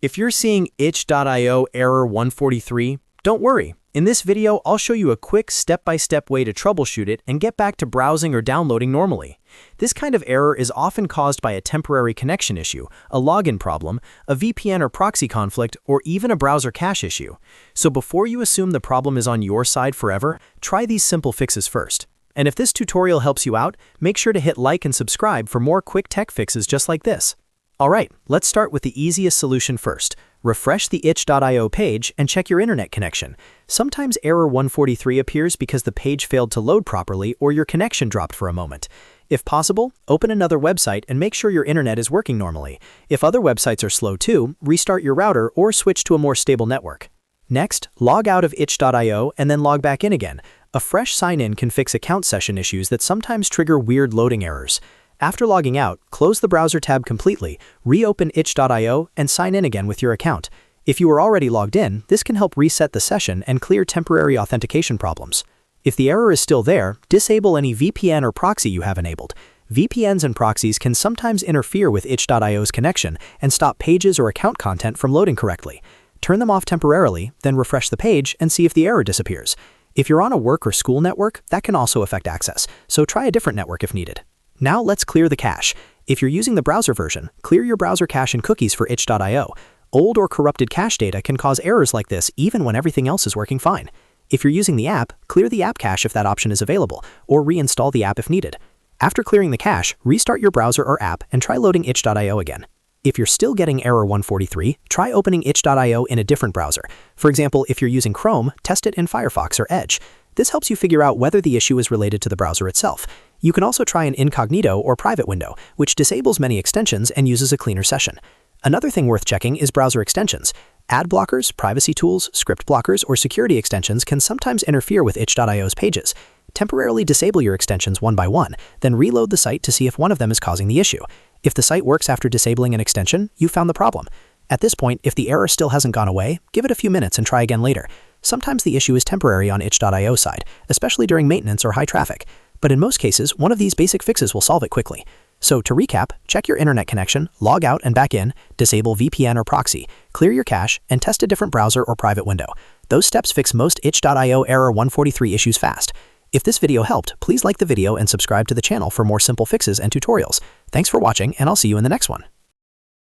If you're seeing itch.io error 143, don't worry. In this video, I'll show you a quick step-by-step way to troubleshoot it and get back to browsing or downloading normally. This kind of error is often caused by a temporary connection issue, a login problem, a VPN or proxy conflict, or even a browser cache issue. So before you assume the problem is on your side forever, try these simple fixes first. And if this tutorial helps you out, make sure to hit like and subscribe for more quick tech fixes just like this. Alright, let's start with the easiest solution first. Refresh the itch.io page and check your internet connection. Sometimes error 143 appears because the page failed to load properly or your connection dropped for a moment. If possible, open another website and make sure your internet is working normally. If other websites are slow too, restart your router or switch to a more stable network. Next, log out of itch.io and then log back in again. A fresh sign-in can fix account session issues that sometimes trigger weird loading errors. After logging out, close the browser tab completely, reopen itch.io, and sign in again with your account. If you are already logged in, this can help reset the session and clear temporary authentication problems. If the error is still there, disable any VPN or proxy you have enabled. VPNs and proxies can sometimes interfere with itch.io's connection and stop pages or account content from loading correctly. Turn them off temporarily, then refresh the page and see if the error disappears. If you're on a work or school network, that can also affect access, so try a different network if needed. Now let's clear the cache. If you're using the browser version, clear your browser cache and cookies for itch.io. Old or corrupted cache data can cause errors like this even when everything else is working fine. If you're using the app, clear the app cache if that option is available, or reinstall the app if needed. After clearing the cache, restart your browser or app and try loading itch.io again. If you're still getting error 143, try opening itch.io in a different browser. For example, if you're using Chrome, test it in Firefox or Edge. This helps you figure out whether the issue is related to the browser itself. You can also try an Incognito or private window, which disables many extensions and uses a cleaner session. Another thing worth checking is browser extensions. Ad blockers, privacy tools, script blockers, or security extensions can sometimes interfere with itch.io's pages. Temporarily disable your extensions one by one, then reload the site to see if one of them is causing the issue. If the site works after disabling an extension, you found the problem. At this point, if the error still hasn't gone away, give it a few minutes and try again later. Sometimes the issue is temporary on itch.io side, especially during maintenance or high traffic. But in most cases, one of these basic fixes will solve it quickly. So to recap, check your internet connection, log out and back in, disable VPN or proxy, clear your cache, and test a different browser or private window. Those steps fix most itch.io error 143 issues fast. If this video helped, please like the video and subscribe to the channel for more simple fixes and tutorials. Thanks for watching, and I'll see you in the next one.